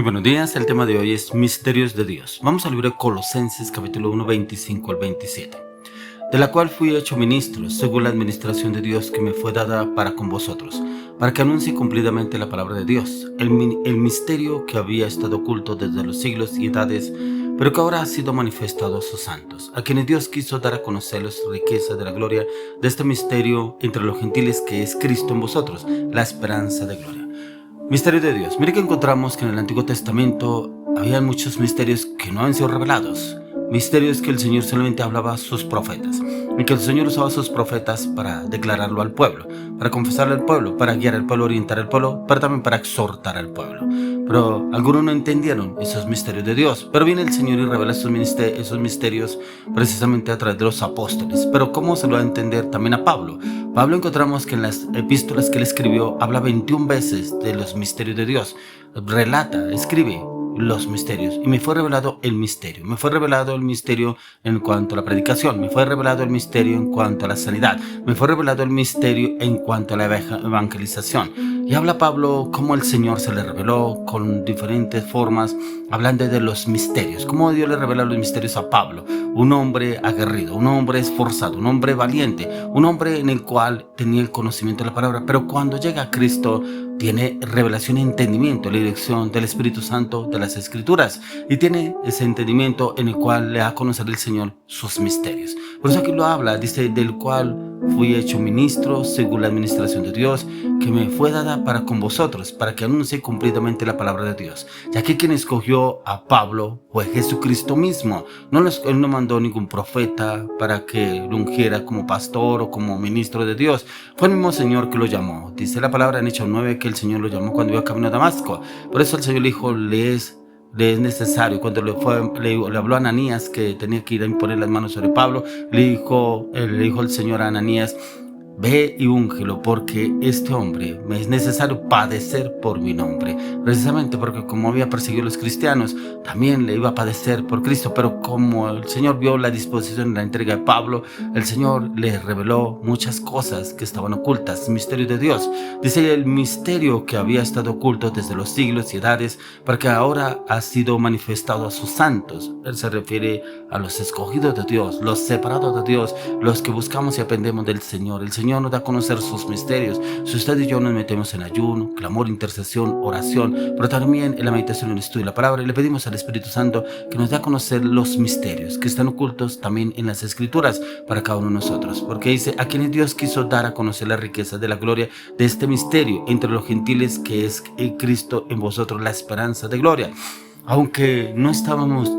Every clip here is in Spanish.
Muy buenos días, el tema de hoy es Misterios de Dios. Vamos al libro de Colosenses capítulo 1, 25 al 27. De la cual fui hecho ministro, según la administración de Dios que me fue dada para con vosotros, para que anuncie cumplidamente la palabra de Dios, el misterio que había estado oculto desde los siglos y edades, pero que ahora ha sido manifestado a sus santos, a quienes Dios quiso dar a conocer las riquezas de la gloria de este misterio entre los gentiles, que es Cristo en vosotros, la esperanza de gloria. Misterio de Dios. Mire que encontramos que en el Antiguo Testamento había muchos misterios que no han sido revelados. Misterios que el Señor solamente hablaba a sus profetas. Y que el Señor usaba a sus profetas para declararlo al pueblo, para confesarle al pueblo, para guiar al pueblo, orientar al pueblo, pero también para exhortar al pueblo. Pero algunos no entendieron esos misterios de Dios. Pero viene el Señor y revela esos misterios precisamente a través de los apóstoles. Pero ¿cómo se lo va a entender también a Pablo? Pablo encontramos que en las epístolas que él escribió habla 21 veces de los misterios de Dios. Relata, escribe los misterios. Y me fue revelado el misterio. Me fue revelado el misterio en cuanto a la predicación. Me fue revelado el misterio en cuanto a la sanidad. Me fue revelado el misterio en cuanto a la evangelización. Y habla Pablo cómo el Señor se le reveló con diferentes formas, hablando de los misterios. Cómo Dios le revela los misterios a Pablo. Un hombre aguerrido, un hombre esforzado, un hombre valiente, un hombre en el cual tenía el conocimiento de la palabra. Pero cuando llega a Cristo, tiene revelación y entendimiento, la dirección del Espíritu Santo de las Escrituras, y tiene ese entendimiento en el cual le da a conocer el Señor sus misterios. Por eso aquí lo habla, dice, del cual fui hecho ministro según la administración de Dios que me fue dada para con vosotros, para que anuncie cumplidamente la palabra de Dios. Ya que quien escogió a Pablo fue Jesucristo mismo. Él no mandó ningún profeta para que lo ungiera como pastor o como ministro de Dios. Fue el mismo Señor que lo llamó. Dice la palabra en Hechos 9 que el Señor lo llamó cuando iba camino a Damasco. Por eso el Señor le dijo, le es necesario. Cuando le habló a Ananías que tenía que ir a imponer las manos sobre Pablo, le dijo el Señor a Ananías, ve y úngelo, porque este hombre me es necesario padecer por mi nombre. Precisamente porque como había perseguido a los cristianos, también le iba a padecer por Cristo. Pero como el Señor vio la disposición y la entrega de Pablo, el Señor le reveló muchas cosas que estaban ocultas, misterios de Dios. Dice el misterio que había estado oculto desde los siglos y edades, porque ahora ha sido manifestado a sus santos. Él se refiere a los escogidos de Dios, los separados de Dios, los que buscamos y aprendemos del Señor. El Señor nos da a conocer sus misterios. Si usted y yo nos metemos en ayuno, clamor, intercesión, oración, pero también en la meditación y el estudio de la palabra, y le pedimos al Espíritu Santo que nos dé a conocer los misterios que están ocultos también en las Escrituras para cada uno de nosotros. Porque dice, a quienes Dios quiso dar a conocer la riqueza de la gloria de este misterio entre los gentiles, que es Cristo en vosotros, la esperanza de gloria. Aunque no estábamos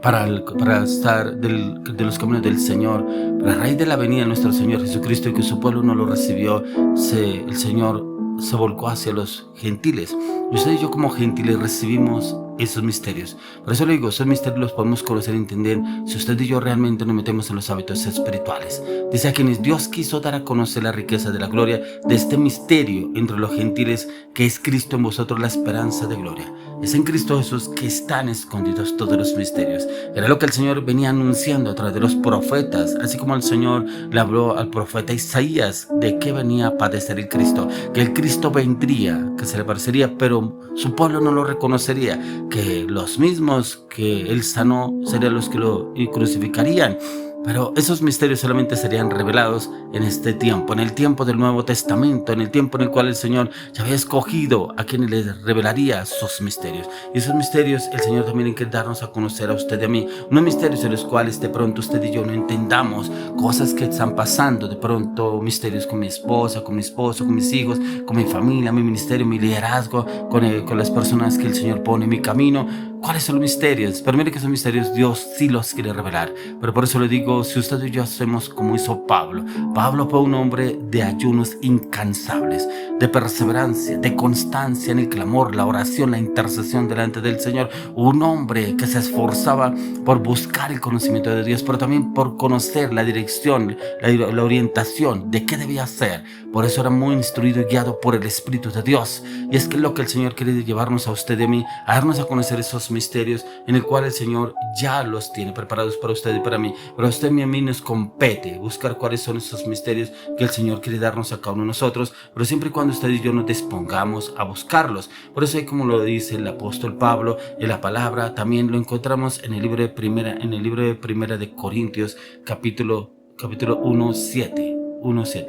para estar de los caminos del Señor, pero a raíz de la venida de nuestro Señor Jesucristo y que su pueblo no lo recibió, el Señor se volcó hacia los gentiles. Y usted y yo como gentiles recibimos esos misterios. Por eso le digo, esos misterios los podemos conocer y entender si usted y yo realmente nos metemos en los hábitos espirituales. Dice, a quienes Dios quiso dar a conocer la riqueza de la gloria de este misterio entre los gentiles, que es Cristo en vosotros, la esperanza de gloria. Es en Cristo Jesús que están escondidos todos los misterios. Era lo que el Señor venía anunciando a través de los profetas, así como el Señor le habló al profeta Isaías de que venía a padecer el Cristo, que el Cristo vendría, que se le parecería, pero su pueblo no lo reconocería, que los mismos que él sanó serían los que lo crucificarían. Pero esos misterios solamente serían revelados en este tiempo, en el tiempo del Nuevo Testamento, en el tiempo en el cual el Señor ya había escogido a quienes les revelaría sus misterios. Y esos misterios el Señor también quiere darnos a conocer a usted y a mí. Unos misterios en los cuales de pronto usted y yo no entendamos cosas que están pasando. De pronto misterios con mi esposa, con mi esposo, con mis hijos, con mi familia, mi ministerio, mi liderazgo, con las personas que el Señor pone en mi camino. ¿Cuáles son los misterios? Pero mire que esos misterios Dios sí los quiere revelar. Pero por eso le digo, si usted y yo hacemos como hizo Pablo. Pablo fue un hombre de ayunos incansables, de perseverancia, de constancia en el clamor, la oración, la intercesión delante del Señor. Un hombre que se esforzaba por buscar el conocimiento de Dios, pero también por conocer la dirección, la orientación de qué debía hacer. Por eso era muy instruido y guiado por el Espíritu de Dios. Y es que lo que el Señor quiere llevarnos a usted y a mí, a darnos a conocer esos los misterios en el cual el Señor ya los tiene preparados para usted y para mí. Pero a usted y a mí nos compete buscar cuáles son esos misterios que el Señor quiere darnos a cada uno de nosotros, pero siempre y cuando usted y yo nos dispongamos a buscarlos. Por eso, como lo dice el apóstol Pablo en la palabra, también lo encontramos en el libro de Primera de Corintios, capítulo 1:7.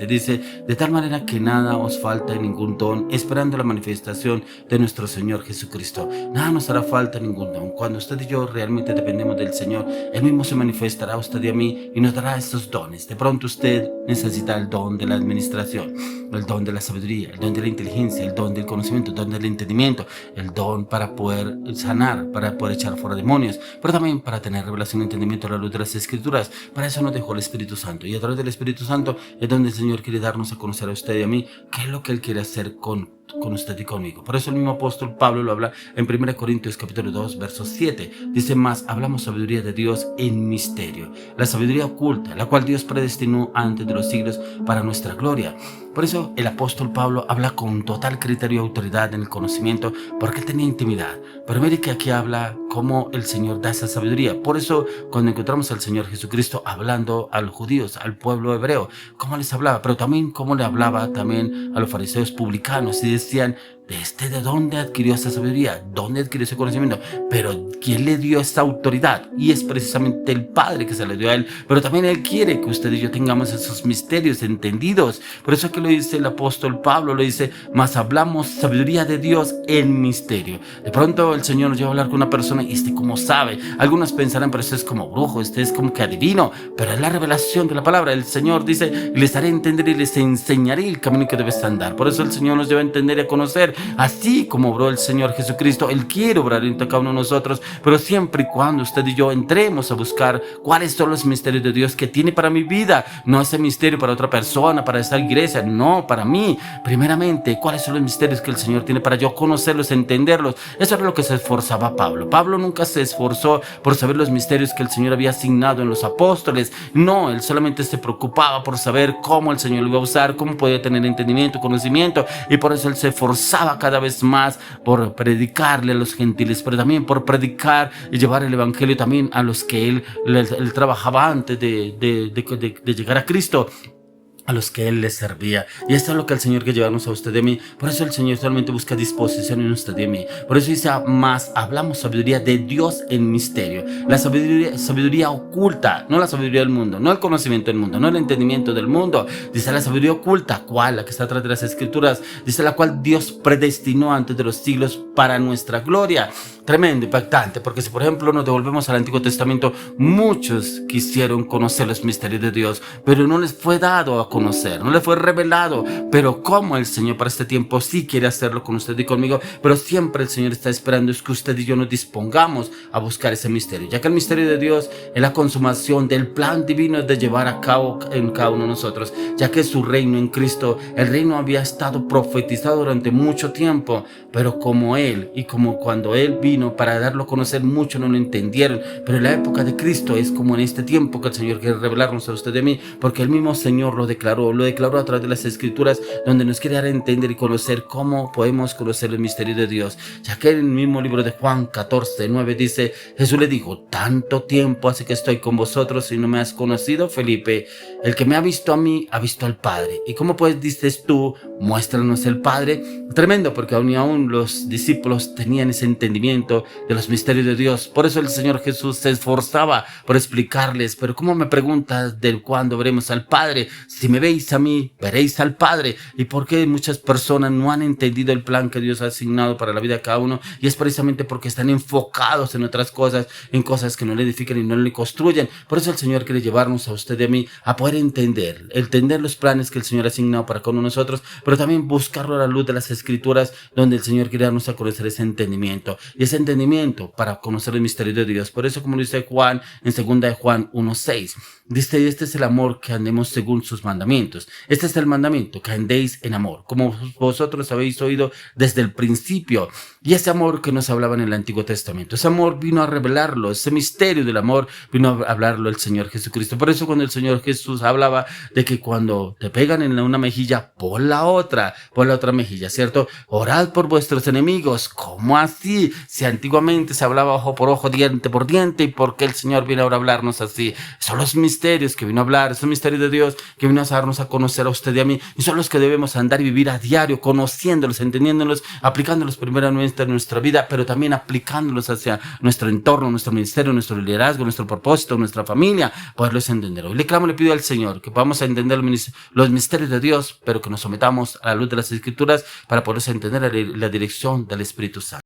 Dice: de tal manera que nada os falta en ningún don, esperando la manifestación de nuestro Señor Jesucristo. Nada nos hará falta en ningún don. Cuando usted y yo realmente dependemos del Señor, Él mismo se manifestará a usted y a mí y nos dará estos dones. De pronto usted necesita el don de la administración, el don de la sabiduría, el don de la inteligencia, el don del conocimiento, el don del entendimiento, el don para poder sanar, para poder echar fuera demonios, pero también para tener revelación y entendimiento a la luz de las Escrituras. Para eso nos dejó el Espíritu Santo, y a través del Espíritu Santo es donde el Señor quiere darnos a conocer a usted y a mí qué es lo que Él quiere hacer con usted y conmigo. Por eso el mismo apóstol Pablo lo habla en 1 Corintios capítulo 2, verso 7. Dice: más hablamos sabiduría de Dios en misterio, la sabiduría oculta, la cual Dios predestinó antes de los siglos para nuestra gloria. Por eso el apóstol Pablo habla con total criterio y autoridad en el conocimiento, porque él tenía intimidad. Pero mire que aquí habla cómo el Señor da esa sabiduría. Por eso cuando encontramos al Señor Jesucristo hablando a los judíos, al pueblo hebreo, cómo les hablaba, pero también cómo le hablaba también a los fariseos publicanos, y decían: ¿de dónde adquirió esa sabiduría? ¿Dónde adquirió ese conocimiento? Pero ¿quién le dio esa autoridad? Y es precisamente el Padre que se le dio a Él. Pero también Él quiere que usted y yo tengamos esos misterios entendidos. Por eso que lo dice el apóstol Pablo, lo dice: más hablamos sabiduría de Dios en misterio. De pronto el Señor nos lleva a hablar con una persona y como sabe. Algunos pensarán: pero este es como brujo, este es como que adivino. Pero es la revelación de la palabra. El Señor dice: les haré entender y les enseñaré el camino que debes andar. Por eso el Señor nos lleva a entender y a conocer. Así como obró el Señor Jesucristo, Él quiere obrar en cada uno de nosotros, pero siempre y cuando usted y yo entremos a buscar cuáles son los misterios de Dios que tiene para mi vida. No ese misterio para otra persona, para esta iglesia, no, para mí. Primeramente, cuáles son los misterios que el Señor tiene para yo conocerlos, entenderlos. Eso era lo que se esforzaba Pablo. Pablo nunca se esforzó por saber los misterios que el Señor había asignado en los apóstoles. No, él solamente se preocupaba por saber cómo el Señor lo iba a usar, cómo podía tener entendimiento, conocimiento, y por eso él se esforzaba cada vez más por predicarle a los gentiles, pero también por predicar y llevar el evangelio también a los que él trabajaba antes de llegar a Cristo, a los que Él les servía. Y esto es lo que el Señor quiere llevarnos a usted y a mí. Por eso el Señor solamente busca disposición en usted y en mí. Por eso dice: más hablamos sabiduría de Dios en misterio. La sabiduría oculta, no la sabiduría del mundo, no el conocimiento del mundo, no el entendimiento del mundo. Dice la sabiduría oculta, ¿cuál? La que está atrás de las Escrituras. Dice: la cual Dios predestinó antes de los siglos para nuestra gloria. Tremendo, impactante, porque si por ejemplo nos devolvemos al Antiguo Testamento, muchos quisieron conocer los misterios de Dios, pero no les fue dado a conocer, no les fue revelado. Pero como el Señor para este tiempo sí quiere hacerlo con usted y conmigo, pero siempre el Señor está esperando es que usted y yo nos dispongamos a buscar ese misterio, ya que el misterio de Dios es la consumación del plan divino de llevar a cabo en cada uno de nosotros, ya que su reino en Cristo, el reino había estado profetizado durante mucho tiempo, pero como Él y como cuando Él vino para darlo a conocer, muchos no lo entendieron. Pero en la época de Cristo es como en este tiempo que el Señor quiere revelarnos a usted y a mí, porque el mismo Señor lo declaró a través de las Escrituras, donde nos quiere dar a entender y conocer cómo podemos conocer el misterio de Dios, ya que en el mismo libro de Juan 14:9 dice: Jesús le dijo: tanto tiempo hace que estoy con vosotros y no me has conocido, Felipe. El que me ha visto a mí ha visto al Padre. ¿Y cómo pues dices tú: muéstranos el Padre? Tremendo, porque aún los discípulos tenían ese entendimiento de los misterios de Dios. Por eso el Señor Jesús se esforzaba por explicarles: pero ¿cómo me preguntas del cuándo veremos al Padre? Si me veis a mí, veréis al Padre. ¿Y por qué muchas personas no han entendido el plan que Dios ha asignado para la vida de cada uno? Y es precisamente porque están enfocados en otras cosas, en cosas que no le edifican y no le construyen. Por eso el Señor quiere llevarnos a usted y a mí a poder entender los planes que el Señor ha asignado para con nosotros, pero también buscarlo a la luz de las Escrituras, donde el Señor quiere darnos a conocer ese entendimiento, y ese entendimiento para conocer el misterio de Dios. Por eso, como dice Juan en 2 de Juan 1:6, dice: este es el amor, que andemos según sus mandamientos. Este es el mandamiento, que andéis en amor, como vosotros habéis oído desde el principio. Y ese amor que nos hablaba en el Antiguo Testamento, ese amor vino a revelarlo, ese misterio del amor vino a hablarlo el Señor Jesucristo. Por eso cuando el Señor Jesús hablaba de que cuando te pegan en una mejilla, pon la otra mejilla, ¿cierto? Orad por vuestros enemigos. ¿Cómo así? Si Si antiguamente se hablaba ojo por ojo, diente por diente, ¿y por qué el Señor viene ahora a hablarnos así? Son los misterios que vino a hablar, son misterios de Dios que vino a darnos a conocer a usted y a mí, y son los que debemos andar y vivir a diario, conociéndolos, entendiéndolos, aplicándolos primeramente en nuestra vida, pero también aplicándolos hacia nuestro entorno, nuestro ministerio, nuestro liderazgo, nuestro propósito, nuestra familia, poderlos entender. Hoy le clamo, le pido al Señor que podamos entender los misterios de Dios, pero que nos sometamos a la luz de las Escrituras para poder entender la dirección del Espíritu Santo.